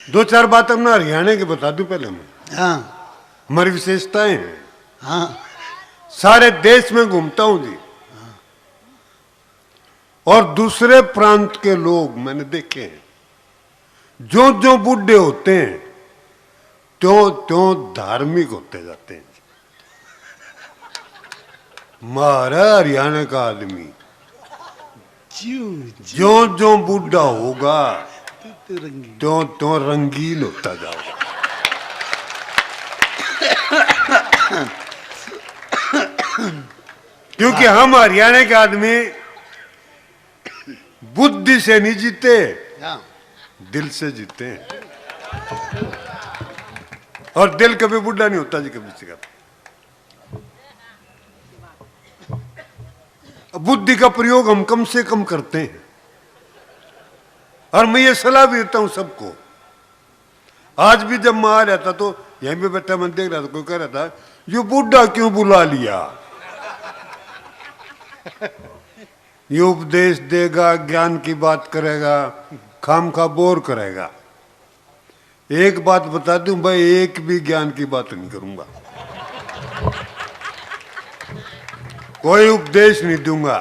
दो चार बात अपना हरियाणा की बता दूं पहले मैं। हाँ हमारी विशेषताएं हैं। हाँ सारे देश में घूमता हूं जी, और दूसरे प्रांत के लोग मैंने देखे हैं, जो जो बूढ़े होते हैं त्यों त्यों धार्मिक होते जाते हैं। हमारा हरियाणा का आदमी जो जो बूढ़ा होगा त्यों त्यों रंगीन होता जाओगा। क्योंकि हम हरियाणा के आदमी बुद्धि से नहीं जीते, दिल से जीते हैं। और दिल कभी बुढ़ा नहीं होता जी, कभी से कभी। बुद्धि का प्रयोग हम कम से कम करते हैं। और मैं ये सलाह भी देता हूं सबको। आज भी जब मैं आ रहा था तो यहीं पे बैठा मैं देख रहा था, कोई कह रहा था ये बुढ़ा क्यों बुला लिया, ये उपदेश देगा, ज्ञान की बात करेगा, खाम खा बोर करेगा। एक बात बता दूं भाई, एक भी ज्ञान की बात नहीं करूंगा, कोई उपदेश नहीं दूंगा।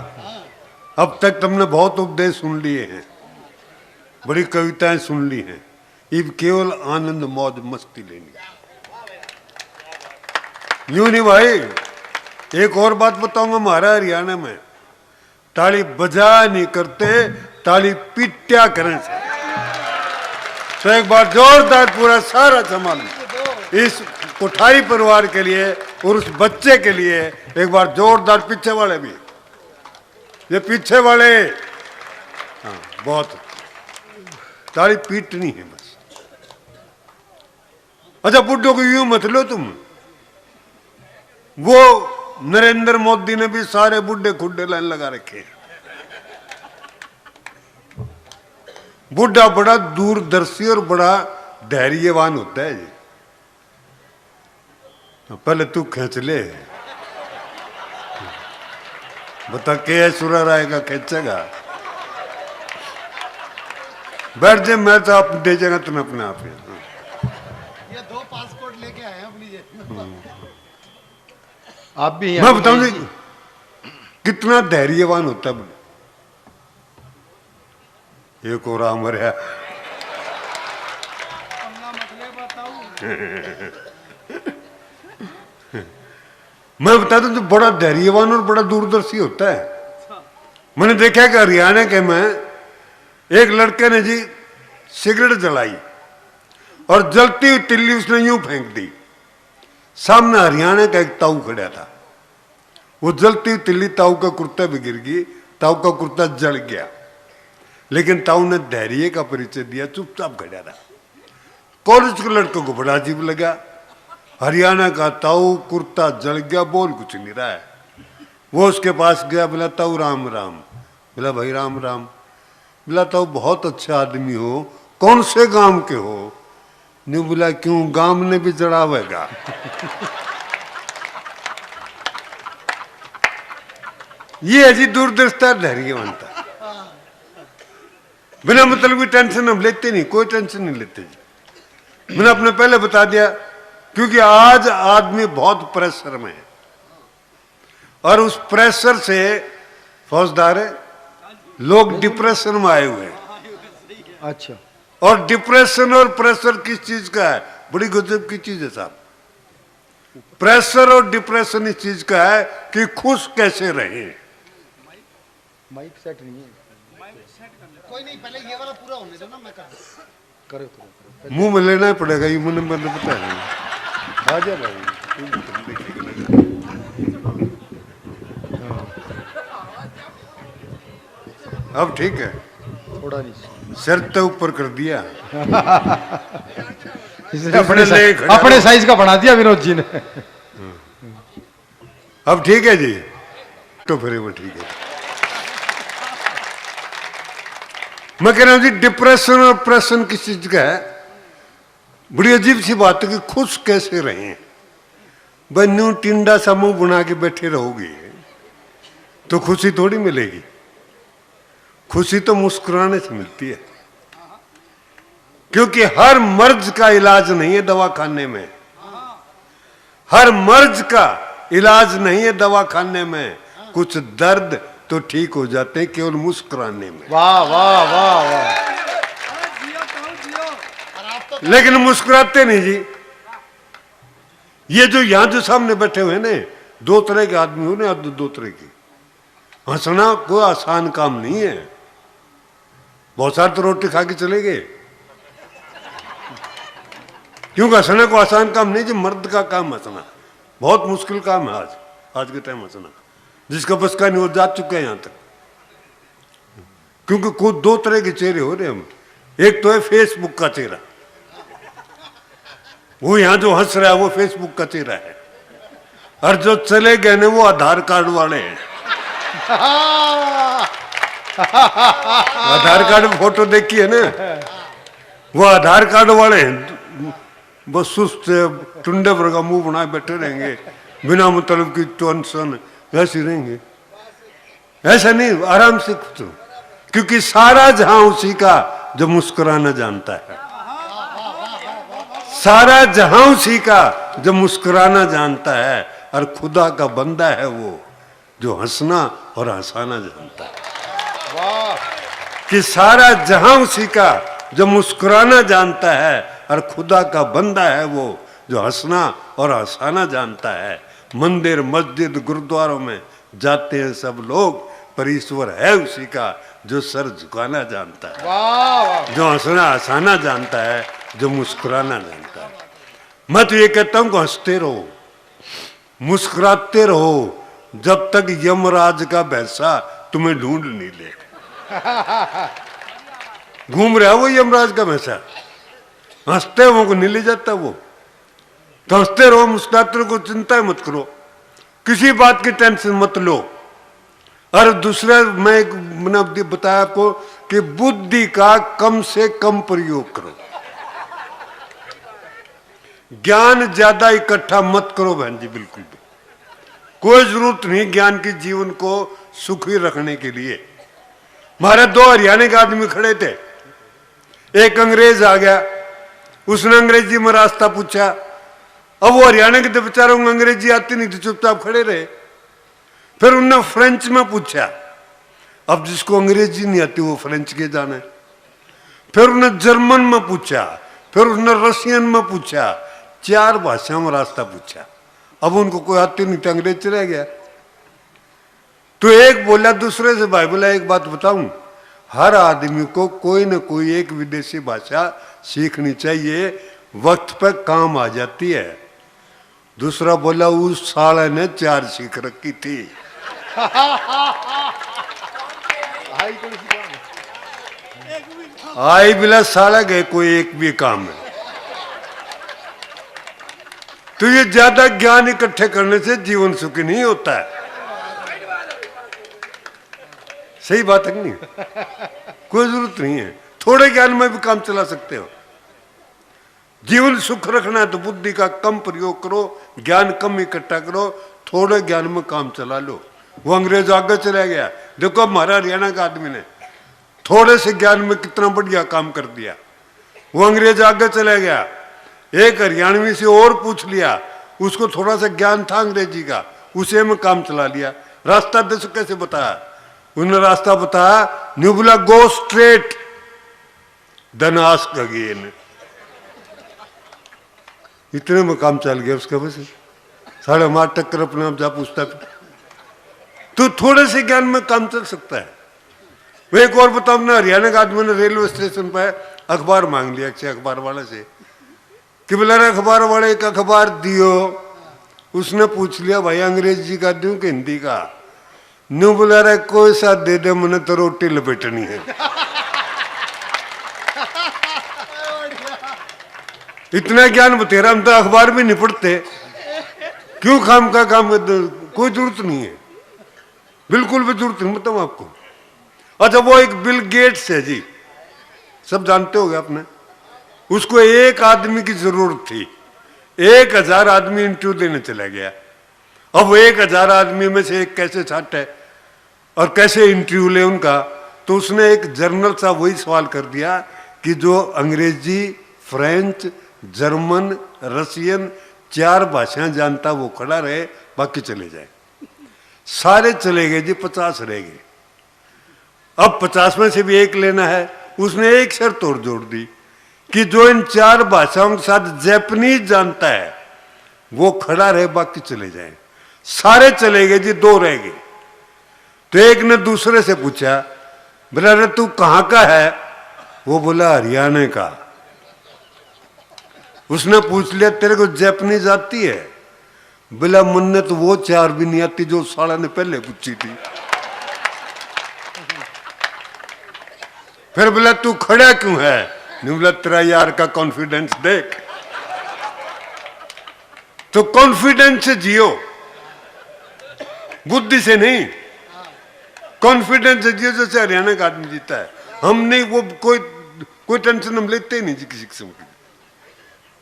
अब तक तुमने बहुत उपदेश सुन लिए हैं, बड़ी कविताएं सुन ली हैं, अब केवल आनंद मौज मस्ती लेनी। यूं नहीं भाई। एक और बात बताऊंगा, हमारा हरियाणा में ताली बजा नहीं करते, ताली पीट्या करें से। तो एक बार जोरदार पूरा सारा संभाल इस कोठारी परिवार के लिए और उस बच्चे के लिए एक बार जोरदार, पीछे वाले भी, ये पीछे वाले, हाँ बहुत ताली पीटनी है बस। अच्छा बुड्ढों को यूं मत लो तुम, वो नरेंद्र मोदी ने भी सारे बुड्ढे खुड्डे लाइन लगा रखे हैं। बुढ़ा बड़ा दूरदर्शी और बड़ा धैर्यवान होता है जी। पहले तू खींच ले, बता के सुरा आएगा खींचेगा। बैठ जाए, मैं तो आप दे जाएगा तुम्हें अपने आप ही। ये 2 पासपोर्ट लेके आए हैं अपनी जेब। आप भी मैं बताऊं जी कितना धैर्यवान होता है। एक और आमर है मैं बता दूं जो बड़ा धैर्यवान और बड़ा दूरदर्शी होता है। मैंने देखा कि हरियाणा के में एक लड़के ने जी सिगरेट जलाई और जलती हुई तिल्ली उसने यूं फेंक दी। सामने हरियाणा का एक ताऊ खड़ा था, वो जलती हुई तिल्ली ताऊ का कुर्ता भी गिर गई, ताऊ का कुर्ता जल गया, लेकिन ताऊ ने धैर्य का परिचय दिया, चुपचाप खड़ा रहा। कॉलेज के लड़कों को बड़ा अजीब लगा, हरियाणा का ताऊ कुर्ता जल गया, बोल कुछ नहीं रहा है। वो उसके पास गया, बोला ताऊ राम राम। बोला भाई राम राम। बोला ताऊ बहुत अच्छा आदमी हो, कौन से गांव के हो? नहीं। बोला क्यों, गांव ने भी जड़ावेगा। ये है जी दूरदर्शिता, धैर्यवंता। बिना मतलब की टेंशन हम लेते नहीं, कोई टेंशन नहीं लेते जी। मैंने अपने पहले बता दिया, क्योंकि आज आदमी बहुत प्रेशर में है और उस प्रेशर से फौजदार है, लोग डिप्रेशन में आए हुए हैं। अच्छा, और डिप्रेशन और प्रेशर किस चीज का है? बड़ी गजब की चीज है साहब। प्रेशर और डिप्रेशन इस चीज का है कि खुश कैसे रहे। माइक सेट नहीं है, कोई नहीं, पहले ये वाला पूरा होने दो ना, मैं करो। मुंह में लेना पड़ेगा, ये मुंह नंबर बता नहीं। आ जा भाई, अब ठीक है, थोड़ा नहीं, सर तो ऊपर कर दिया। अपने साइज का बना दिया विनोद जी ने। अब ठीक है जी, तो फिर वो ठीक है। मैं कह रहा हूं जी डिप्रेशन और प्रेशन किस चीज का है? बड़ी अजीब सी बात है कि खुश कैसे रहें। भाई न्यू टिंडा सा मुंह बना के बैठे रहोगे तो खुशी थोड़ी मिलेगी। खुशी तो मुस्कुराने से मिलती है। क्योंकि हर मर्ज का इलाज नहीं है दवा खाने में, हर मर्ज का इलाज नहीं है दवा खाने में। कुछ दर्द तो ठीक हो जाते हैं केवल मुस्कुराने में। वाह वाह वाह वाह। लेकिन मुस्कुराते नहीं जी। ये जो यहां जो सामने बैठे हुए ना, दो तरह के आदमी हो ना, दो तरह की। हंसना कोई आसान काम नहीं है। बहुत सारे तो रोटी खा के चले गए, क्योंकि हंसना को आसान काम नहीं जी। मर्द का काम हंसना बहुत मुश्किल काम है। आज के टाइम हंसना जिसका बस का नहीं, वो जा चुके हैं यहां तक। क्योंकि खुद दो तरह के चेहरे हो रहे हम। एक तो है फेसबुक का चेहरा, वो यहां जो हंस रहा है वो फेसबुक का चेहरा है, और जो चले गए ना वो आधार कार्ड वाले हैं। आधार कार्ड में फोटो देखी है ना, वो आधार कार्ड वाले हैं। बस सुस्त टुंडे पर का मुंह बनाए बैठे रहेंगे, बिना मतलब की टेंशन ऐसे रहेंगे। ऐसा नहीं, आराम से तो, क्योंकि सारा जहां उसी का जो मुस्कुराना जानता है। सारा जहां उसी का जो मुस्कुराना जानता है, और खुदा का बंदा है वो जो हंसना और हंसाना जानता है। वाह। कि सारा जहां उसी का जो मुस्कुराना जानता है, और खुदा का बंदा है वो जो हंसना और हंसाना जानता है। मंदिर मस्जिद गुरुद्वारों में जाते हैं सब लोग, पर ईश्वर है उसी का जो सर झुकाना जानता है। वाह वाह। जो हंसना हंसाना जानता है, जो मुस्कुराना जानता है। मैं तो ये कहता हूं कि हंसते रहो, मुस्कुराते रहो, जब तक यमराज का भैंसा तुम्हें ढूंढ नहीं ले। घूम रहा वो यमराज का भैंसा, हंसते हो को नहीं ले जाता वो। तो हंसते रहो, मुस्कुराते रहो, चिंता मत करो, किसी बात की टेंशन मत लो। और दूसरा मैंने बताया आपको कि बुद्धि का कम से कम प्रयोग करो। ज्ञान ज्यादा इकट्ठा मत करो बहन जी, बिल्कुल भी कोई जरूरत नहीं ज्ञान की जीवन को सुखी रखने के लिए। हमारे दो हरियाणा के आदमी खड़े थे, एक अंग्रेज आ गया, उसने अंग्रेजी में रास्ता पूछा। अब वो हरियाणा के तो बेचारों को अंग्रेजी आती नहीं, तो चुपचाप खड़े रहे। फिर उनने फ्रेंच में पूछा, अब जिसको अंग्रेजी नहीं आती वो फ्रेंच के जाने। फिर उन्हें जर्मन में पूछा, फिर उसने रशियन में पूछा, 4 भाषाओं में रास्ता पूछा। अब उनको कोई आती नहीं तो अंग्रेज रह गया। तो एक बोला दूसरे से, भाई बोला एक बात बताऊं, हर आदमी को कोई ना कोई एक विदेशी भाषा सीखनी चाहिए, वक्त पर काम आ जाती है। दूसरा बोला उस साले ने 4 सीख रखी थी। आई बिला साला गए कोई एक भी काम है। तो ये ज्यादा ज्ञान इकट्ठे करने से जीवन सुखी नहीं होता है। सही बात है कि नहीं? कोई जरूरत नहीं है, थोड़े ज्ञान में भी काम चला सकते हो। जीवन सुख रखना है तो बुद्धि का कम प्रयोग करो, ज्ञान कम इकट्ठा करो, थोड़े ज्ञान में काम चला लो। वो अंग्रेज आगे चला गया, देखो हमारा हरियाणा का आदमी ने थोड़े से ज्ञान में कितना बढ़िया काम कर दिया। वो अंग्रेज आगे चला गया, एक हरियाणवी से और पूछ लिया, उसको थोड़ा सा ज्ञान था अंग्रेजी का, उसे में काम चला लिया। रास्ता दे कैसे बताया? उन्होंने रास्ता बताया, न्यूबला go straight then ask again. इतने में काम चल गया उसका, बस 8.5 टक्कर अपने आप जा पूछता। तो थोड़े से ज्ञान में काम चल सकता है। वो एक और बताओ ना, हरियाणा का आदमी ने रेलवे स्टेशन पर अखबार मांग लिया अक्षय अखबार वाले से कि बोला अखबार वाले एक अखबार दियो। उसने पूछ लिया भाई अंग्रेजी का दूं कि हिंदी का? न्यू बोला रहा कोई सा दे दे, मैंने तो रोटी लपेटनी है। इतना ज्ञान बतेरा, हम तो अखबार भी नहीं पढ़ते, क्यों काम का काम कोई जरूरत नहीं है, बिल्कुल भी जरूरत नहीं। बताऊं आपको। अच्छा वो एक बिल गेट्स है जी, सब जानते होगे आपने। उसको एक आदमी की जरूरत थी, 1000 आदमी इंटरव्यू देने चला गया। अब वो 1000 आदमी में से एक कैसे छाटे और कैसे इंटरव्यू ले उनका? तो उसने एक जर्नल सा वही सवाल कर दिया कि जो अंग्रेजी, फ्रेंच, जर्मन, रशियन 4 भाषाएं जानता वो खड़ा रहे, बाकी चले जाए। सारे चले गए जी, 50 रह गए। अब 50 में से भी एक लेना है। उसने एक शर्त और जोड़ दी कि जो इन 4 भाषाओं के साथ जापानीज जानता है वो खड़ा रहे, बाकी चले जाए। सारे चले गए जी, 2 रह गए। तो एक ने दूसरे से पूछा, बोला अरे तू कहां का है? वो बोला हरियाणा का। उसने पूछ लिया तेरे को जापानीज आती है? बोला मुन्ने तो वो 4 भी नहीं आती जो साला ने पहले पूछी थी। फिर बोला तू खड़ा क्यों है? नहीं बोला तेरा यार का कॉन्फिडेंस देख। तो कॉन्फिडेंस से जियो, बुद्धि से नहीं। कॉन्फिडेंस से जियो, जैसे हरियाणा का आदमी जीता है। हम नहीं, वो कोई टेंशन हम लेते ही नहीं जी किसी किस्म की।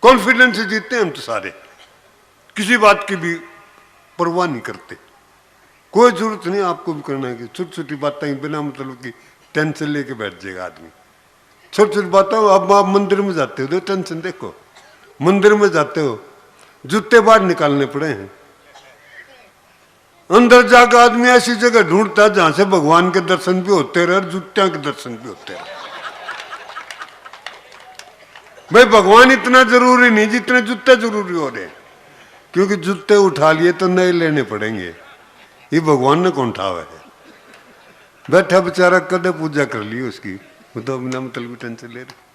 कॉन्फिडेंस से जीतते हैं हम तो सारे, किसी बात की भी परवाह नहीं करते। कोई जरूरत नहीं आपको भी करना है कि छोटी छोटी बातें बिना मतलब की टेंशन लेके बैठ जाएगा आदमी। छोटी छोटी बातें, अब आप मंदिर में जाते हो तो टेंशन देखो, मंदिर में जाते हो जूते बाहर निकालने पड़े हैं। अंदर जाकर आदमी ऐसी जगह ढूंढता है जहां से भगवान के दर्शन भी होते रहे और जूतियां के दर्शन भी होते रहे। भाई भगवान इतना जरूरी नहीं जितने जूते जरूरी हो रहे, क्योंकि जूते उठा लिए तो नए लेने पड़ेंगे। ये भगवान ने कौन उठावा है? बैठा बेचारा कदे पूजा कर ली उसकी, वो तो बिना मतलब की टेंशन ले रहे।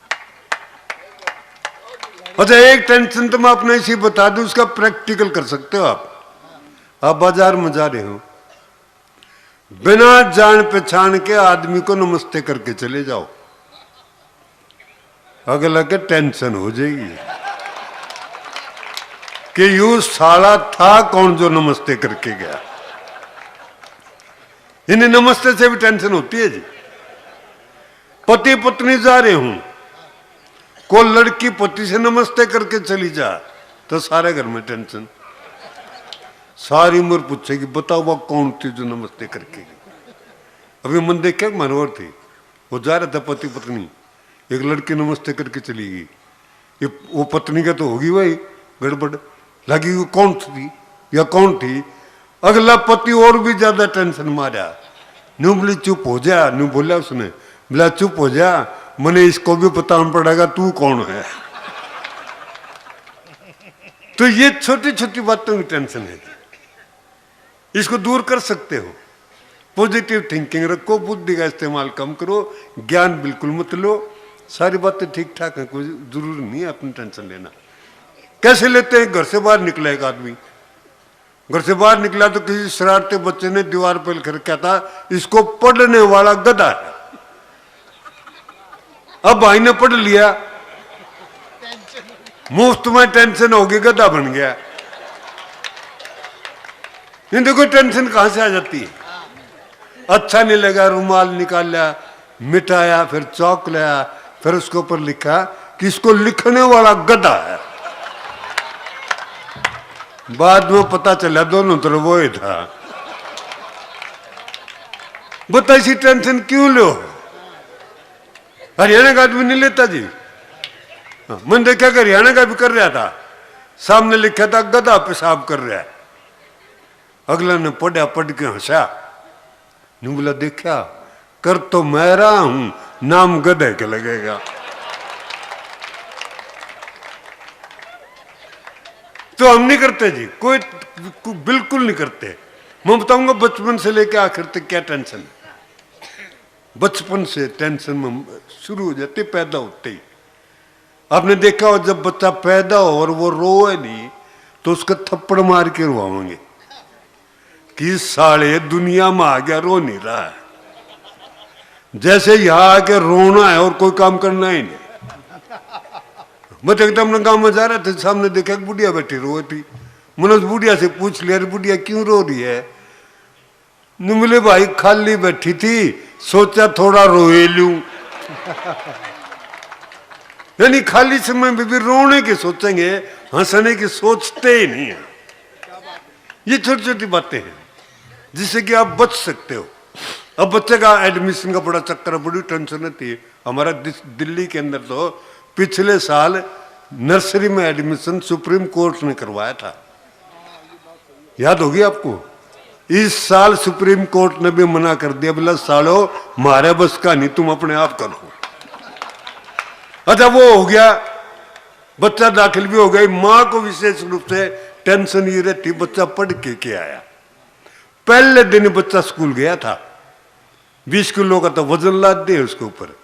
अच्छा एक टेंशन तो मैं अपने इसी बता दूं, उसका प्रैक्टिकल कर सकते हो आप बाजार में जा रहे हो, बिना जान पहचान के आदमी को नमस्ते करके चले जाओ, अगला के टेंशन हो जाएगी कि यू साला था कौन जो नमस्ते करके गया। इन्हें नमस्ते से भी टेंशन होती है जी। पति पत्नी जा रहे हूं, को लड़की पति से नमस्ते करके चली जा तो सारे घर में टेंशन। सारी उम्र पूछेगी बताओ वह कौन थी जो नमस्ते करके गई। अभी मन देखे मनोहर थी, वो जा रहा था पति पत्नी, एक लड़की नमस्ते करके चली गई। ये वो पत्नी का तो होगी भाई गड़बड़, लगी वो कौन थी या कौन थी। अगला पति और भी ज्यादा टेंशन मारा, न्यू बोली चुप हो जा, न्यू बोला उसने, बोला चुप हो जा, मैंने इसको भी बताना पड़ेगा तू कौन है। तो ये छोटी छोटी बातों की टेंशन है, इसको दूर कर सकते हो। पॉजिटिव थिंकिंग रखो, बुद्धि का इस्तेमाल कम करो, ज्ञान बिल्कुल मत लो, सारी बातें ठीक ठाक है, कोई जरूरी नहीं है अपनी टेंशन लेना। कैसे लेते हैं? घर से बाहर निकला एक आदमी, घर से बाहर निकला तो किसी शरारती बच्चे ने दीवार पर लिख रखा था इसको पढ़ने वाला गधा है। अब भाई ने पढ़ लिया, मुफ्त में टेंशन होगी, गधा बन गया। नहीं देखो टेंशन कहां से आ जाती है। अच्छा नहीं लगा, रुमाल निकाला, मिटाया, फिर चौक लाया, फिर उसके ऊपर लिखा कि इसको लिखने वाला गधा है। बाद में पता चला दोनों तरफ वो ही था। बता इसी टेंशन क्यों लो? हरियाणा का आदमी नहीं लेता जी। मैंने देखा कि हरियाणा का भी कर रहा था, सामने लिखा था गधा पेशाब कर रहा है। अगला ने पढ़ा, पढ़ के हंसा, नहीं बोला देखा कर तो मैं रहा हूं, नाम गधे के लगेगा। तो हम नहीं करते जी, कोई बिल्कुल नहीं करते। मैं बताऊंगा बचपन से लेकर आखिर तक क्या टेंशन है। बचपन से टेंशन में शुरू हो जाती, पैदा होते ही। आपने देखा हो जब बच्चा पैदा हो और वो रोए नहीं तो उसका थप्पड़ मार के रोवाएंगे कि साले दुनिया में आ गया, रो नहीं रहा है। जैसे यहां आके रोना है और कोई काम करना ही नहीं। मैं तो एकदम गांव में जा रहा था, सामने देखा एक बुढ़िया बैठी रो थी। मैंने उस बुढ़िया से पूछ लिया बुढ़िया क्यों रो रही है? नहीं बोले भाई खाली बैठी थी, सोचा थोड़ा रोए लूं। यानी खाली समय में भी रोने के सोचेंगे, हंसने की सोचते ही नहीं है। ये छोटी छोटी बातें हैं जिससे कि आप बच सकते हो। अब बच्चे का एडमिशन का बड़ा चक्कर, बड़ी टेंशन रहती है। हमारा दिल्ली के अंदर तो पिछले साल नर्सरी में एडमिशन सुप्रीम कोर्ट ने करवाया था, याद होगी आपको। इस साल सुप्रीम कोर्ट ने भी मना कर दिया, बोला सालो मारे बस का नहीं, तुम अपने आप करो। अच्छा वो हो गया, बच्चा दाखिल भी हो गया। मां को विशेष रूप से टेंशन ये रहती बच्चा पढ़ के आया। पहले दिन बच्चा स्कूल गया था, 20 किलो का तो वजन लाद दे उसके ऊपर।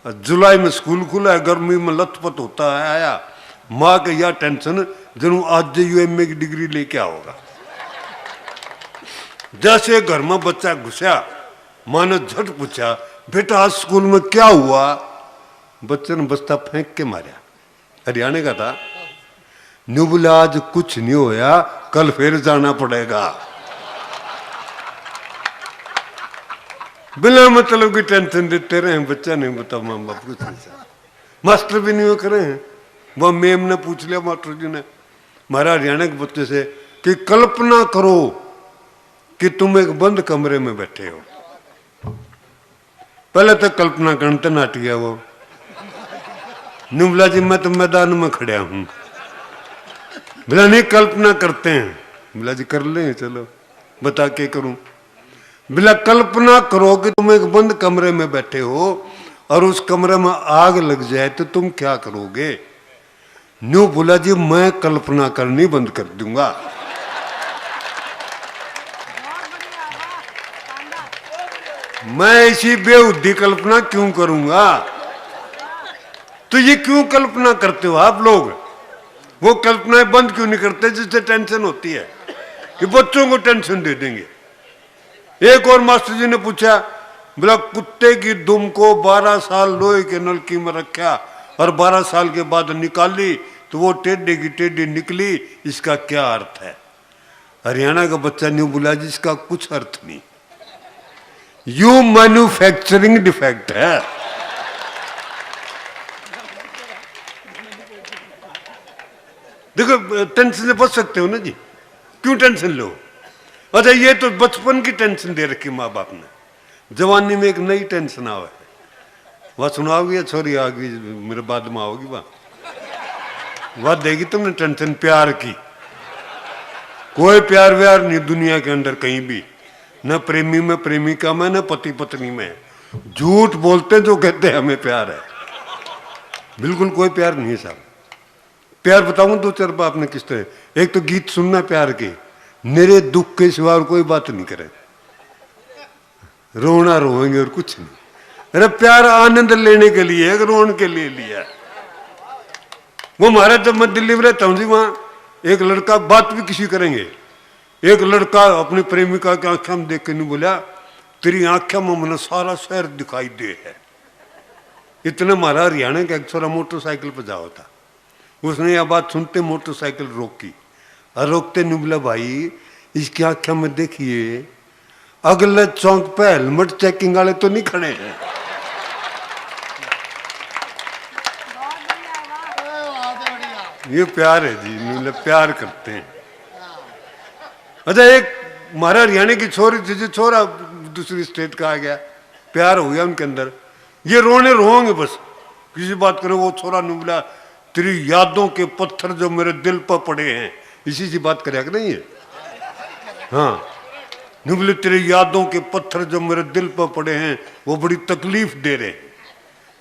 जुलाई में स्कूल खुला है, गर्मी में लथपथ होता है आया। माँ के यह टेंशन जरूर आज UMA की डिग्री लेके आओगा। जैसे घर में बच्चा घुसा, माँ ने झट पूछा बेटा आज स्कूल में क्या हुआ। बच्चे ने बस्ता फेंक के मारा, हरियाणा का था। न्यू बोला आज कुछ नहीं होया, कल फिर जाना पड़ेगा। बिना मतलब की टेंशन देते रहे, बच्चा नहीं बता माँ बाप कुछ नहीं। मास्टर भी नहीं करे हैं। वह मैम ने पूछ लिया मास्टर जी ने हमारा हरियाणा के बच्चे से कि कल्पना करो कि तुम एक बंद कमरे में बैठे हो। पहले तो कल्पना करते नाट गया वो। नुबला जी मैं तो मैदान में खड़ा हूं। बोला नहीं कल्पना करते हैं। बोला जी कर ले, चलो बता के करूं। बोला कल्पना करो कि तुम एक बंद कमरे में बैठे हो और उस कमरे में आग लग जाए तो तुम क्या करोगे। न्यू बोला जी मैं कल्पना करनी बंद कर दूंगा। मैं ऐसी बेहुदी कल्पना क्यों करूंगा। तो ये क्यों कल्पना करते हो आप लोग। वो कल्पनाएं बंद क्यों नहीं करते जिससे टेंशन होती है कि बच्चों को टेंशन दे देंगे। एक और मास्टर जी ने पूछा, बोला कुत्ते की दुम को 12 साल लोहे के नलकी में रखा और 12 साल के बाद निकाली तो वो टेढ़े की टेढ़ी निकली, इसका क्या अर्थ है। हरियाणा का बच्चा न्यू बोला जी इसका कुछ अर्थ नहीं, यू मैन्युफैक्चरिंग डिफेक्ट है। देखो टेंशन से बच सकते हो ना जी, क्यों टेंशन लो। अच्छा ये तो बचपन की टेंशन दे रखी माँ बाप ने, जवानी में एक नई टेंशन आवे। वह सुनाओगी छोरी आ गई मेरे बाद में आओगी, वह देगी तुमने टेंशन प्यार की। कोई प्यार व्यार नहीं दुनिया के अंदर कहीं भी, न प्रेमी में प्रेमिका में न पति पत्नी में। झूठ बोलते जो कहते हैं हमें प्यार है, बिल्कुल कोई प्यार नहीं है साहब। प्यार बताऊं 2-4 बात आपने किस तरह। एक तो गीत सुनना प्यार के, मेरे दुख के सिवा कोई बात नहीं करे, रोना रोएंगे और कुछ नहीं। अरे प्यार आनंद लेने के लिए है, रोने के लिए लिया। वो हमारा जब मैं दिल्ली में रहता हूँ जी, वहां एक लड़का बात भी किसी करेंगे, एक लड़का अपनी प्रेमिका की आंखें में देख के नहीं बोला तेरी आंखें में मैंने सारा शहर दिखाई दे है। इतना हमारा हरियाणा का एक छोरा मोटरसाइकिल पर जा होता, उसने यह बात सुनते मोटरसाइकिल रोकी और रोकते नहीं बोला भाई इसकी आंखें में देखिए अगले चौक पे हेलमेट चेकिंग वाले तो नहीं खड़े हैं। ये प्यार है जी, मतलब प्यार करते हैं। अच्छा एक हमारा हरियाणा की छोरी थी जो छोरा दूसरी स्टेट का आ गया, प्यार हो गया उनके अंदर, ये रोने रोएंगे बस किसी बात करो। वो छोरा ने बोला तेरी यादों के पत्थर जो मेरे दिल पर पड़े हैं, इसी से बात करेगा नहीं है। हाँ बोले तेरे यादों के पत्थर जो मेरे दिल पर पड़े हैं वो बड़ी तकलीफ दे रहे हैं।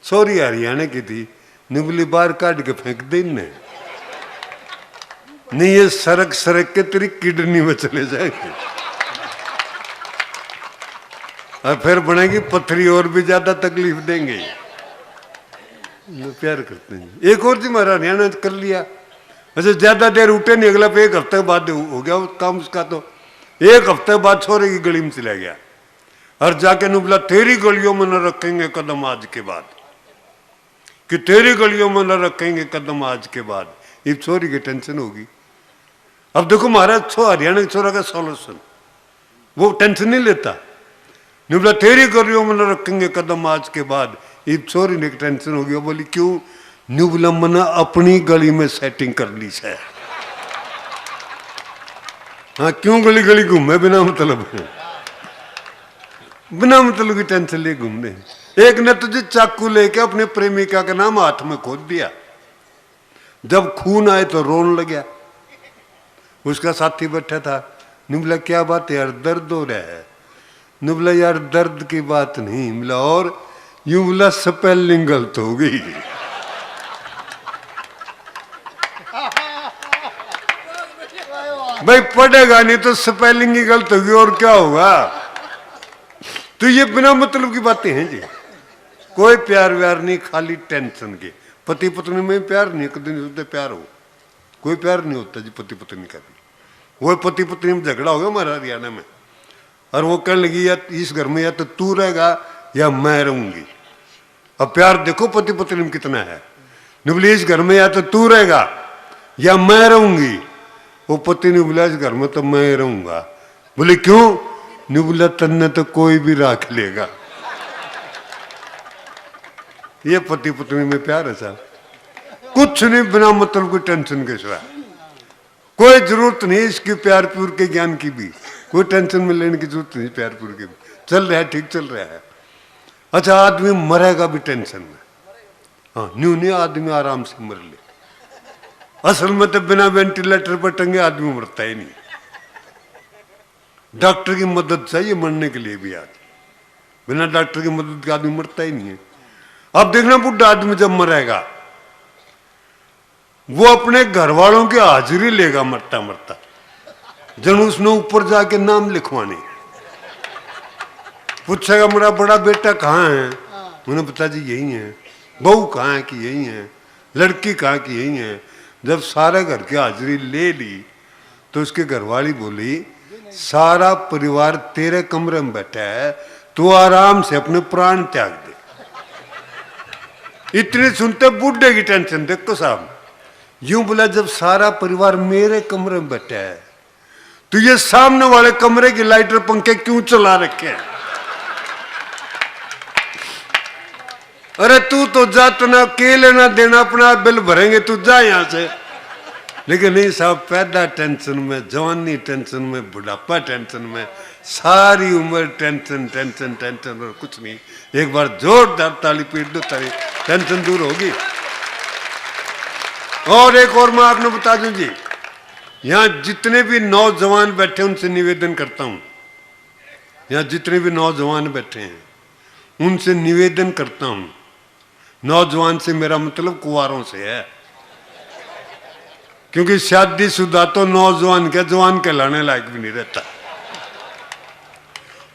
सॉरी हरियाणा की थी, निबली बाहर काट के फेंक दे इनने, नहीं ये सरक सरक के तेरी किडनी में चले जाएंगे और फिर बनेगी पत्थरी और भी ज्यादा तकलीफ देंगे। प्यार करते हैं। एक और जी हमारा हरियाणा कर लिया, वैसे ज्यादा देर उठे नहीं, अगला पे 1 हफ्ते बाद हो गया काम उसका। तो 1 हफ्ते बाद छोरे की गली में चला गया और जाके ने बोला तेरी गलियों में न रखेंगे कदम आज के बाद, कि तेरी गलियों में न रखेंगे कदम आज के बाद। ये छोरी की टेंशन होगी। अब देखो महाराज हरियाणा के छोरा का सॉल्यूशन, वो टेंशन नहीं लेता, नहीं बोला तेरी गलियों में न रखेंगे कदम आज के बाद। ये छोरी ने टेंशन हो गया, बोली क्यों। न्यू बोला मैंने अपनी गली में सेटिंग कर ली है। हाँ क्यों गली गली घूमे बिना मतलब है, बिना मतलब की टेंशन लिए घूमने। एक ने तुझे चाकू लेके अपने प्रेमिका का नाम हाथ में खोद दिया, जब खून आए तो रोन लग गया। उसका साथी बैठा था, निबला क्या बात है यार, दर्द हो रहा है? निबला यार दर्द की बात नहीं मिला, और यूं बोला स्पेलिंग गलत हो गई। भाई पढ़ेगा नहीं तो स्पेलिंग ही गलत होगी, और क्या होगा? तो ये बिना मतलब की बातें हैं जी। कोई प्यार व्यार नहीं, खाली टेंशन के। पति पत्नी में प्यार नहीं, एक दिन होते प्यार हो, कोई प्यार नहीं होता जी पति पत्नी का भी। वो पति पत्नी में झगड़ा हो गया हमारा हरियाणा में, और वो कहने लगी या इस घर में या तो तू रहेगा या मैं रहूंगी। अब प्यार देखो पति पत्नी में कितना है। निबली इस घर में या तो तू रहेगा या मैं रहूंगी। वो पति ने बोला इस घर में तो मैं रहूंगा। बोले क्यों? नहीं बोला तन्ने तो कोई भी राख लेगा। ये पति पत्नी में प्यार है साहब, कुछ नहीं, बिना मतलब कोई टेंशन के सिवा। कोई जरूरत नहीं इसकी प्यार प्यूर के ज्ञान की भी, कोई टेंशन में लेने की जरूरत नहीं प्यार प्यूर की भी। चल रहा है, ठीक चल रहा है। अच्छा आदमी मरेगा भी टेंशन में, हाँ न्यू नहीं आदमी आराम से मर ले। असल में तो बिना वेंटिलेटर पर टंगे आदमी मरता ही नहीं। डॉक्टर की मदद चाहिए मरने के लिए भी। आज बिना डॉक्टर की मदद के आदमी मरता ही नहीं है। अब देखना बुढ़ा आदमी जब मरेगा, वो अपने घर वालों की हाजिरी लेगा मरता मरता, जन उसने ऊपर जाके नाम लिखवाने। पूछेगा मेरा बड़ा बेटा कहाँ है? उन्हें पिताजी यही है। बहू कहाँ है? कि यही है। लड़की कहाँ? की यही है। जब सारे घर की हाजिरी ले ली तो उसके घरवाली बोली सारा परिवार तेरे कमरे में बैठा है, तू आराम से अपने प्राण त्याग दे। इतनी सुनते बूढ़े की टेंशन देखो साहब। यूं बोला जब सारा परिवार मेरे कमरे में बैठा है तो ये सामने वाले कमरे की लाइटर पंखे क्यों चला रखे हैं? अरे तू तो जा, तो ना के लेना देना अपना बिल भरेंगे, तू जा यहां से। लेकिन नहीं साहब, पैदा टेंशन में, जवानी टेंशन में, बुढ़ापा टेंशन में, सारी उम्र टेंशन टेंशन टेंशन और कुछ नहीं। एक बार जोरदार ताली पीट दो, ताली टेंशन दूर होगी। और एक और मैं आपने बता दूं जी, यहां जितने भी नौजवान बैठे उनसे निवेदन करता हूं, यहां जितने भी नौजवान बैठे हैं उनसे निवेदन करता हूं, नौजवान से मेरा मतलब कुंवारों से है, क्योंकि शादीशुदा तो नौजवान के जवान कहलाने लायक भी नहीं रहता।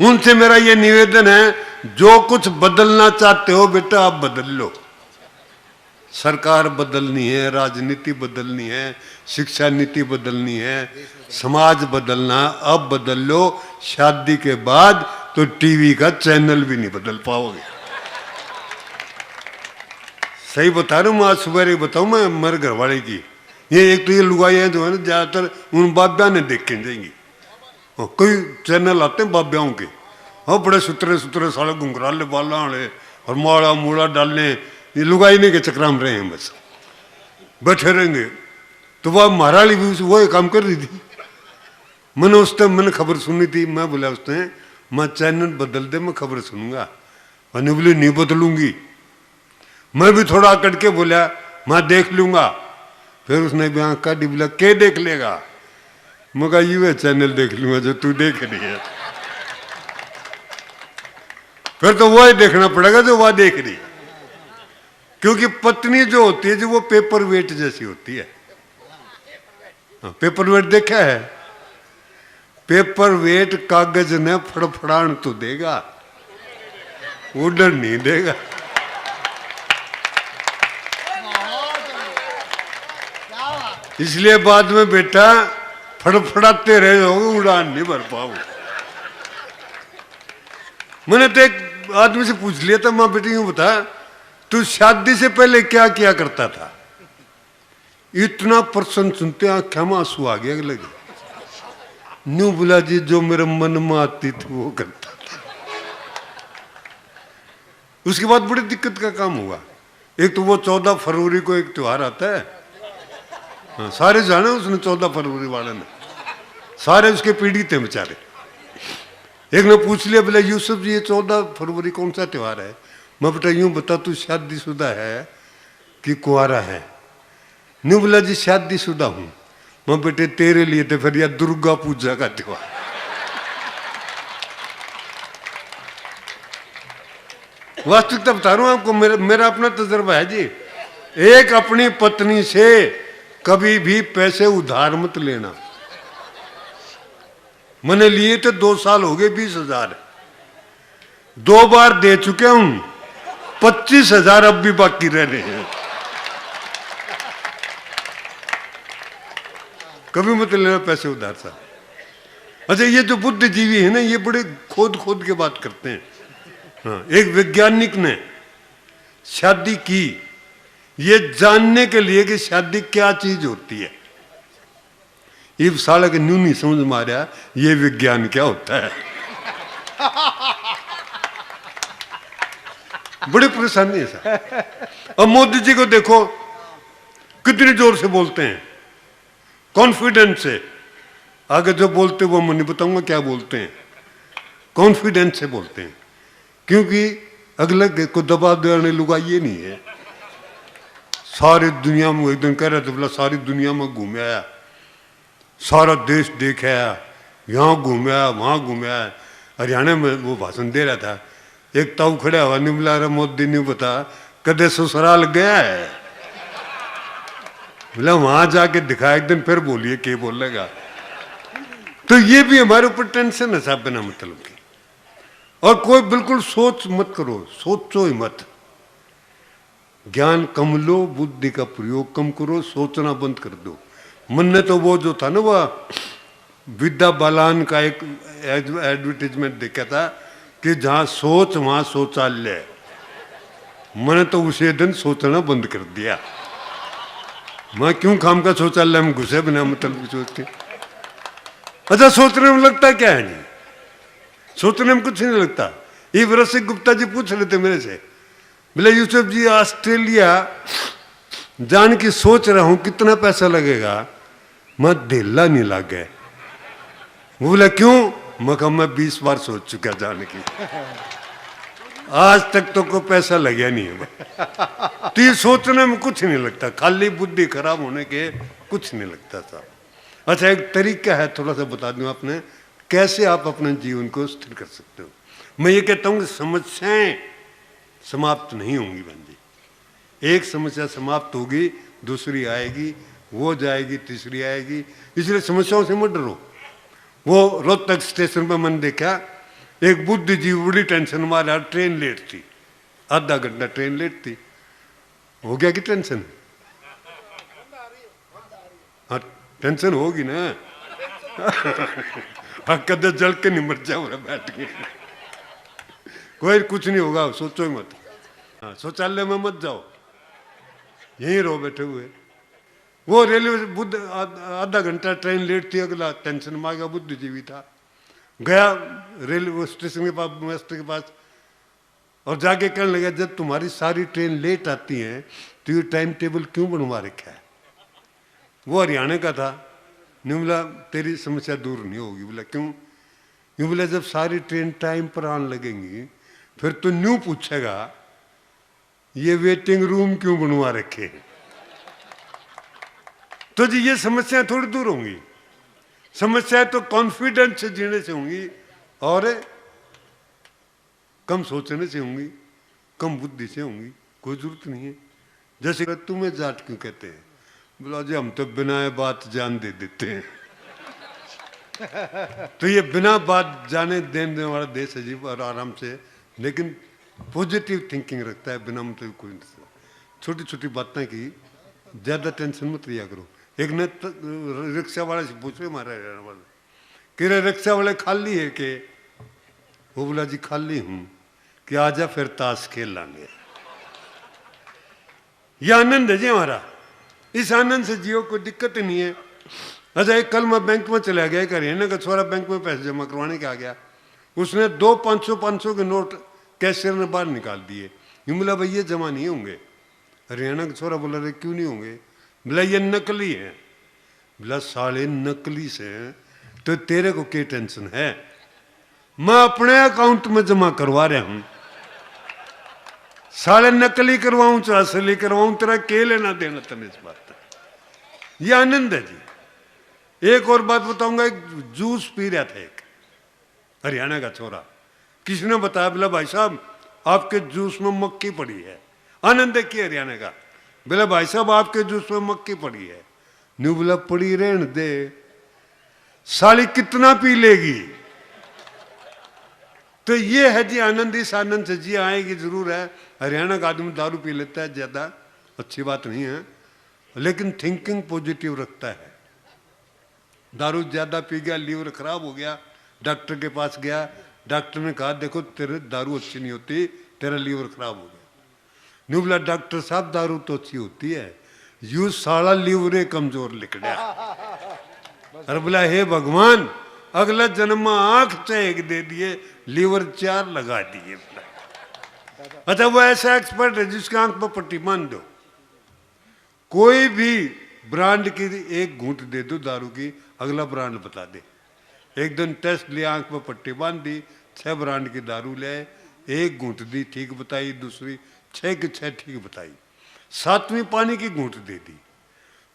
उनसे मेरा ये निवेदन है, जो कुछ बदलना चाहते हो बेटा आप बदल लो। सरकार बदलनी है, राजनीति बदलनी है, शिक्षा नीति बदलनी है, समाज बदलना, अब बदल लो। शादी के बाद तो टीवी का चैनल भी नहीं बदल पाओगे। सही बता रहा हूं, आज सुबह बताऊं मैं मेरे घर वाले की। ये एक तो ये लुगाइयां जो है ना ज्यादातर उन बाब्या ने देख के जाएंगी। कोई चैनल आते हैं बाब्याओं के, और बड़े सुतरे सुतरे साले घुंघराले बाला वाले और माड़ा मूड़ा डालने, ये लुगाई नहीं के चक्रा में रहे हैं, बस बैठे रहेंगे। तो वह महाराली भी वो काम कर रही थी। मैंने उस टाइम मैंने खबर सुनी थी, मैं बोला उसने मैं चैनल बदल दे, मैं खबर सुनूंगा। और नहीं बोली नहीं बदलूंगी। मैं भी थोड़ा अकड़ के बोला मैं देख लूंगा। फिर उसने भी आंख काटी, बोला के देख लेगा? मैं कहा ये चैनल देख लूंगा जो तू देख रही है। फिर तो वह देखना पड़ेगा जो वह देख रही, क्योंकि पत्नी जो होती है जो वो पेपर वेट जैसी होती है। पेपर वेट देखा है? पेपर वेट कागज ने फड़फड़ान तो देगा, उड़न नहीं देगा। इसलिए बाद में बेटा फड़फड़ाते रहे हो, उड़ान नहीं भर पाओ। मैंने तो एक आदमी से पूछ लिया था, मां बेटी यूं बता तू शादी से पहले क्या किया करता था? इतना प्रश्न सुनते आंखों में आंसू आ गया लगे। न्यू बोला जी जो मेरे मन में आती थी वो करता था। उसके बाद बड़ी दिक्कत का काम हुआ। एक तो वो 14 फरवरी को एक त्योहार आता है, हाँ, सारे जाने उसने 14 फरवरी वाले ने, सारे उसके पीड़ित थे बेचारे। एक ने पूछ लिया, बोले यूसुफ जी ये 14 फरवरी कौन सा त्यौहार है? मैं बेटा यूं बता, तू शादीशुदा है कि कुंवारा है? नहीं, बोला जी शादीशुदा हूं। मैं बेटे तेरे लिए तो फिर यह दुर्गा पूजा का त्योहार। वास्तविकता बता रहा हूं आपको, मेरा अपना तजर्बा है जी। एक अपनी पत्नी से कभी भी पैसे उधार मत लेना। मैंने लिए तो 2 साल हो गए, 20,000 2 बार दे चुके हूं, 25,000 अब भी बाकी रह रहे हैं। कभी मत लेना पैसे उधार सा। अच्छा, ये जो बुद्धिजीवी है ना, ये बड़े खोद खोद के बात करते हैं। हाँ, एक वैज्ञानिक ने शादी की ये जानने के लिए कि शादी क्या चीज होती है। ये साला के न्यू नहीं समझ में आ रहा ये विज्ञान क्या होता है। बड़ी परेशानी है सर। अब मोदी जी को देखो कितनी जोर से बोलते हैं, कॉन्फिडेंस से। आगे जो बोलते वो मैं नहीं बताऊंगा क्या बोलते हैं, कॉन्फिडेंस से बोलते हैं, क्योंकि अगले को दबा देने लुगा ये नहीं है। सारी दुनिया में, एक दिन कह रहे थे, बोला सारी दुनिया में घूमे आया, सारा देश देख आया, यहाँ घूमे आया, वहाँ घूमे आया। हरियाणा में वो भाषण दे रहा था, एक ताऊ खड़ा हुआ, नहीं बुला रहा मोदी नहीं बता कदे ससुराल गया है? बोला वहां जाके दिखा एक दिन, फिर बोलिए क्या बोलेगा। तो ये भी हमारे ऊपर टेंशन है साहब, बिना मतलब की। और कोई बिल्कुल सोच मत करो, सोचो ही मत। ज्ञान कम लो, बुद्धि का प्रयोग कम करो, सोचना बंद कर दो। मन ने तो वो जो था ना, वह विद्या बालान का एक एडवर्टीजमेंट देखा था कि जहां सोच वहां शौचालय। मैंने तो उसे दिन सोचना बंद कर दिया। मैं क्यों काम का शौचालय में घुसे बिना मतलब की सोच के। अच्छा, सोचने में लगता क्या है? नहीं, सोचने में कुछ नहीं लगता। ये रसिक गुप्ता जी पूछ रहे थे मेरे से, बोले यूसुफ जी ऑस्ट्रेलिया जान की सोच रहा हूं कितना पैसा लगेगा? मैं ढेला नहीं लग गए। वो बोला क्यों? मैं कहा मैं 20 बार सोच चुका जाने की, आज तक तो कोई पैसा लगा नहीं है। तो ये सोचने में कुछ नहीं लगता, खाली बुद्धि खराब होने के कुछ नहीं लगता था। अच्छा, एक तरीका है, थोड़ा सा बता दूं आपने कैसे आप अपने जीवन को स्थिर कर सकते हो। मैं ये कहता हूं कि समस्याएं समाप्त नहीं होंगी बहन जी। एक समस्या समाप्त होगी, दूसरी आएगी, वो जाएगी, तीसरी आएगी। इसलिए समस्याओं से मत डरो। वो रोहतक स्टेशन पर मैंने देखा, एक बुद्धिजीवी बड़ी टेंशन में आ रहा, ट्रेन लेट थी, आधा घंटा ट्रेन लेट थी। हो गया कि टेंशन? हाँ, टेंशन होगी ना। कदर जल के नहीं मर जाओ बैठ के। कोई कुछ नहीं होगा, सोचो ही मत। हाँ, शौचालय में मत जाओ, यहीं रहो बैठे हुए। वो रेलवे बुद्ध आधा घंटा ट्रेन लेट थी, अगला टेंशन में आ गया, बुद्धिजीवी था, गया रेलवे स्टेशन के पास, मास्टर के पास, और जाके कहने लगा जब तुम्हारी सारी ट्रेन लेट आती हैं तो ये टाइम टेबल क्यों बनवा रखा है? वो हरियाणा का था। नहीं, बोला तेरी समस्या दूर नहीं होगी। बोला क्यों? यूँ बोला जब सारी ट्रेन टाइम पर आने लगेंगी फिर तो न्यू पूछेगा ये वेटिंग रूम क्यों बनवा रखे हैं। तो जी ये समस्याएं थोड़ी दूर होंगी। समस्याएं तो कॉन्फिडेंस से जीने से होंगी और कम सोचने से होंगी, कम बुद्धि से होंगी। कोई जरूरत नहीं है। जैसे तुम्हें जाट क्यों कहते हैं? बोला जी हम तो बिना बात जान दे देते हैं। तो ये बिना बात जाने देने वाला देश है जी, और आराम से, लेकिन पॉजिटिव थिंकिंग रखता है, बिना मतलब कोई छोटी छोटी बातें की ज्यादा टेंशन मत लिया करो। एक ने रिक्शा वाले से पूछे हमारे वाले कि रिक्शा वाले खाली है के? वो बोला जी खाली हूं, कि आजा फिर ताश खेल लांगे। ये आनंद है जी हमारा, इस आनंद से जियो, कोई दिक्कत ही नहीं है। अच्छा, एक कल मैं बैंक में चला गया, हरियाणा का छोरा बैंक में पैसे जमा करवाने के आ गया, उसने 2 500 के नोट कैशियर ने बाहर निकाल दिए। यूं बोला भाई ये जमा नहीं होंगे। हरियाणा का छोरा बोला रे क्यों नहीं होंगे? बोला ये नकली है। बोला साले नकली से तो तेरे को क्या टेंशन है? मैं अपने अकाउंट में जमा करवा रहा हूं, साले नकली करवाऊं चाहे असली करवाऊं, तेरा के लेना देना तने इस बात का। ये आनंद है जी। एक और बात बताऊंगा, एक जूस पी रहा था एक हरियाणा का छोरा, किसने बताया, बोला भाई साहब आपके जूस में मक्खी पड़ी है। आनंद है कि हरियाणा का, बोला भाई साहब आपके जूस में मक्खी पड़ी है। न्यू बोला पड़ी रहने दे, साली कितना पी लेगी। तो ये है जी आनंद, इस आनंद से जी आएगी जरूर है। हरियाणा का आदमी दारू पी लेता है ज्यादा, अच्छी बात नहीं है, लेकिन थिंकिंग पॉजिटिव रखता है। दारू ज्यादा पी गया, लीवर खराब हो गया, डॉक्टर के पास गया, डॉक्टर ने कहा देखो तेरे दारू अच्छी नहीं होती, तेरा लीवर खराब हो गया। न्यू बोला डॉक्टर साहब दारू तो अच्छी होती है, यू साला लीवरे कमजोर लिखड़ा। अरे बोला हे भगवान अगला जन्म में आंख चेक दे दिए, लीवर 4 लगा दिए। अच्छा वो ऐसा एक्सपर्ट है जिसके आंख पर पट्टी बांध दो, कोई भी ब्रांड की एक घूंट दे दो दारू की, अगला ब्रांड बता दे। एक दिन टेस्ट लिया, आंख पर पट्टी बांध दी, 6 ब्रांड की दारू ले, एक घूंट दी ठीक बताई, दूसरी 6 की 6 ठीक बताई, 7वीं पानी की घूंट दे दी।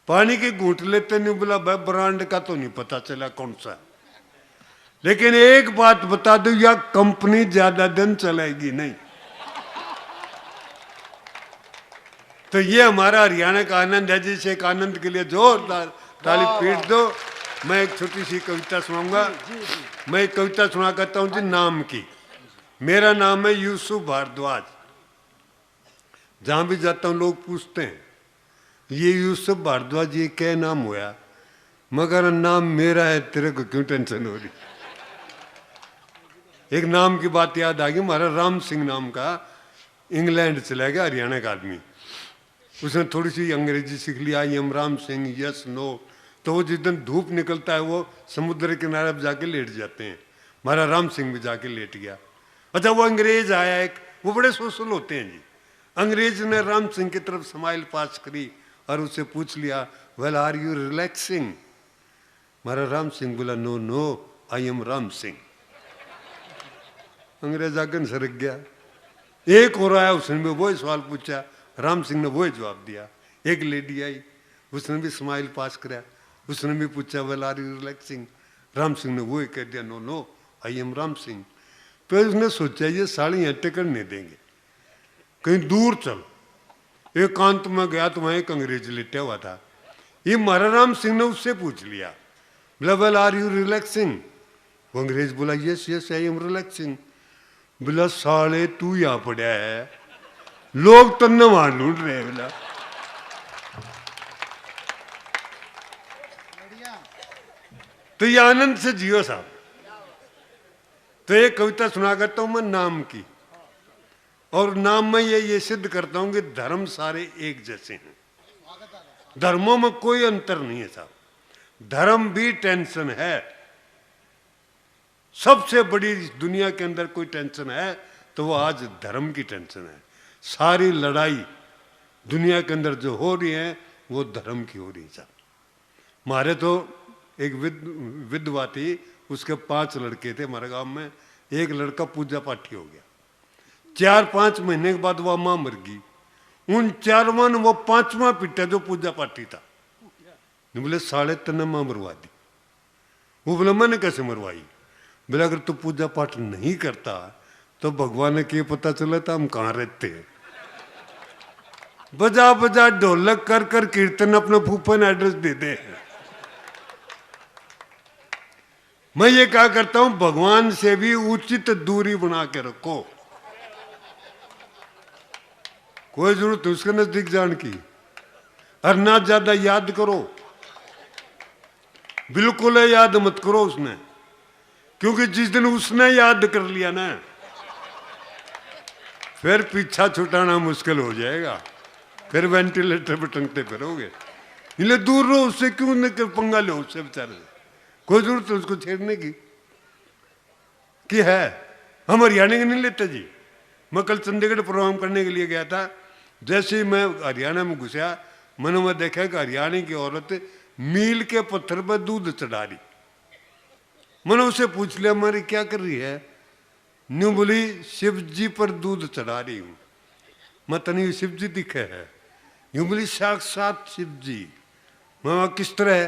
पानी की घूंट लेते नहीं बोला भाई ब्रांड का तो नहीं पता चला कौन सा, लेकिन एक बात बता दो या कंपनी ज्यादा दिन चलेगी नहीं। तो ये हमारा हरियाणा का आनंद है, जिस एक आनंद के लिए जोरदार ताली पीट दो। मैं एक छोटी सी कविता सुनाऊंगा। मैं एक कविता सुना करता हूं जी नाम की। मेरा नाम है यूसुफ भारद्वाज। जहां भी जाता हूं लोग पूछते हैं ये यूसुफ भारद्वाज ये क्या नाम हुआ, मगर नाम मेरा है, तेरे को क्यों टेंशन हो रही। एक नाम की बात याद आ गई, हमारा राम सिंह नाम का इंग्लैंड चला गया हरियाणा का आदमी, उसने थोड़ी सी अंग्रेजी सीख लिया, I am Ram Singh yes no, तो वो जिस दिन धूप निकलता है वो समुद्र के किनारे पर जाके लेट जाते हैं। हमारा राम सिंह भी जाके लेट गया। अच्छा वो अंग्रेज आया एक, वो बड़े सोशल होते हैं जी। अंग्रेज ने राम सिंह की तरफ स्माइल पास करी और उससे पूछ लिया वेल आर यू रिलैक्सिंग। हमारा राम सिंह बोला no no I am Ram Singh. अंग्रेज आगे सरक गया। एक और आया, उसने भी वही सवाल पूछा, राम सिंह ने वही जवाब दिया। एक लेडी आई, उसने भी स्माइल पास कराया, उसने भी पूछा well are you relaxing, Ram Singh ने वही कह दिया no no I am Ram Singh. तो उसने सोचा ये साड़ी यहाँ टिकट नहीं देंगे, कहीं दूर चल। एकांत में गया तो वहां एक अंग्रेज लेटा हुआ था। ये हमारा राम सिंह ने उससे पूछ लिया बोला वेल आर यू रिलैक्सिंग। वो अंग्रेज बोला yes yes I am relaxing. बोला साले तू यहाँ पड़ा है, लोग तन्ने वहां ढूंढ रहे हैं। बोला तो ये आनंद से जियो साहब। तो एक कविता सुना करता हूं मैं नाम की, और नाम में ये सिद्ध करता हूं कि धर्म सारे एक जैसे हैं, धर्मों में कोई अंतर नहीं है साहब। धर्म भी टेंशन है, सबसे बड़ी दुनिया के अंदर कोई टेंशन है तो वो आज धर्म की टेंशन है। सारी लड़ाई दुनिया के अंदर जो हो रही है वो धर्म की हो रही है साहब। हमारे तो एक विधवा थी, उसके 5 लड़के थे हमारे गांव में, एक लड़का पूजा पाठी हो गया। 4-5 महीने के बाद वह मां मर गई। उन 4वां ने वो 5वां पिटा जो पूजा पाठी था। बोले साढ़े 3 मां मरवा दी। वो बोला मैंने कैसे मरवाई। बोले अगर तू पूजा पाठ नहीं करता तो भगवान ने क्या पता चला था हम कहाँ रहते हैं। बजा बजा ढोलक कर कर कीर्तन अपने फूफन एड्रेस दे दे। मैं ये क्या करता हूं भगवान से भी उचित दूरी बना के रखो। कोई जरूरत उसके नजदीक जाने की, और ना ज्यादा याद करो, बिल्कुल याद मत करो उसने, क्योंकि जिस दिन उसने याद कर लिया ना फिर पीछा छुटाना मुश्किल हो जाएगा, फिर वेंटिलेटर पर टंगते फिरोगे। इसलिए दूर रहो उससे, क्यों न पंगा लो उससे बेचारे। कोई जरूरत है उसको छेड़ने की है। हम हरियाणा के नहीं लेते जी। मैं कल चंडीगढ़ प्रोग्राम करने के लिए गया था, जैसे ही मैं हरियाणा में घुसा मैंने वह देखा कि हरियाणा की औरत मील के पत्थर पर दूध चढ़ा रही। मैंने उससे पूछ लिया हमारी क्या कर रही है। न्यू बोली शिव जी पर दूध चढ़ा रही हूं। मत नहीं शिव जी दिखे है, यूं बोली साक्षात शिव जी। मैं किस तरह है?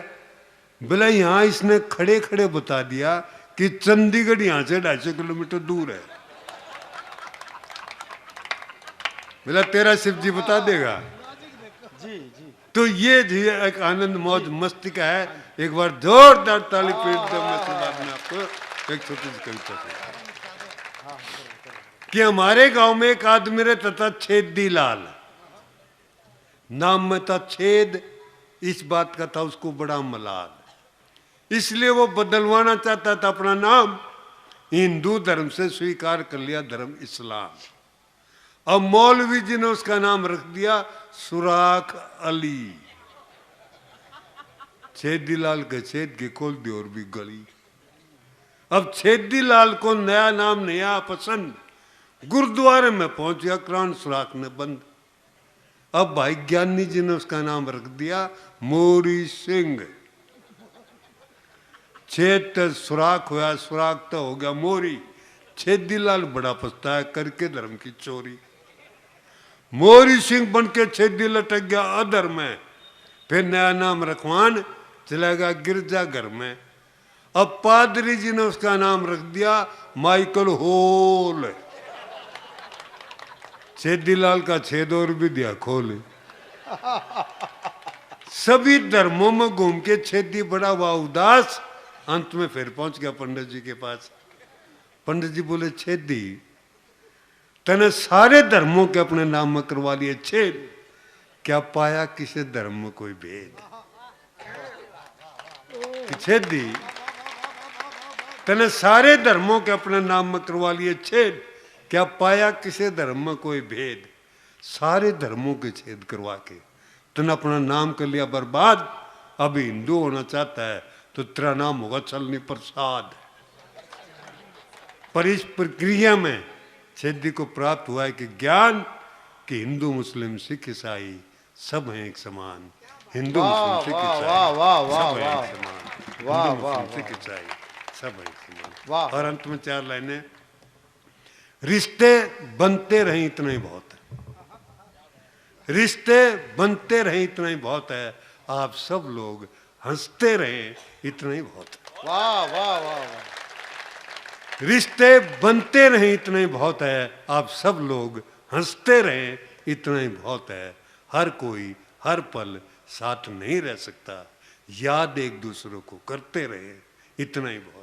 बोला यहां इसने खड़े खड़े बता दिया कि चंडीगढ़ यहां से 250 किलोमीटर दूर है। बोला तेरा शिव जी बता देगा। जी जी तो ये जी एक आनंद मौज मस्ती का है। एक बार जोरदार ताली पीट दो। मैं सुना दूं आपको एक छोटी सी कविता कि हमारे गांव में एक आदमी रहता था छेदी लाल, नाम में था छेद, इस बात का था उसको बड़ा मलाल, इसलिए वो बदलवाना चाहता था अपना नाम, हिंदू धर्म से स्वीकार कर लिया धर्म इस्लाम। अब मौलवी जी ने उसका नाम रख दिया सुराख अली। छेदी लाल के छेद के खोल दी और भी गली। अब छेदी लाल को नया नाम नया पसंद, गुरुद्वारे में पहुंच गया कुरान सुराख ने बंद। अब भाई ज्ञानी जी ने उसका नाम रख दिया मोरी सिंह। छेद तो सुराख हुआ, सुराख तो हो गया मोरी। छेदी लाल बड़ा पछताया करके धर्म की चोरी। मोरी सिंह बन के छेदी लटक गया अधर में, फिर नया नाम रखवान चला गया गिरजा घर में। अब पादरी जी ने उसका नाम रख दिया माइकल होल। छेदी लाल का छेद और भी दिया खोल। सभी धर्मों में घूम के छेदी बड़ा हुआ उदास, अंत में फिर पहुंच गया पंडित जी के पास। पंडित जी बोले छेदी तने सारे धर्मों के अपने नाम में करवा लिए छेद, क्या पाया किसी धर्म में कोई भेद? छेदी तने सारे धर्मों के अपने नाम में करवा लिए छेद, क्या पाया किसी धर्म में कोई भेद? सारे धर्मों के छेद करवा के तने अपना नाम कर लिया बर्बाद। अब हिंदू होना चाहता है तो तेरा नाम होगा चलनी प्रसाद। पर इस प्रक्रिया में छेदी को प्राप्त हुआ है कि ज्ञान कि हिंदू मुस्लिम सिख ईसाई सब हैं एक समान। हिंदू मुस्लिम सिख ईसाई सब हैं एक समान। हिंदू मुस्लिम सिख ईसाई सब हैं एक समान। और अंत में 4 लाइनें, रिश्ते बनते रहे इतना ही बहुत है। रिश्ते बनते रहे इतना ही बहुत है। आप सब लोग हंसते रहे इतना ही बहुत है। वाह वाह वाह वाह। रिश्ते बनते रहे इतना ही बहुत है। आप सब लोग हंसते रहे इतना ही बहुत है। हर कोई हर पल साथ नहीं रह सकता, याद एक दूसरे को करते रहे इतना ही बहुत।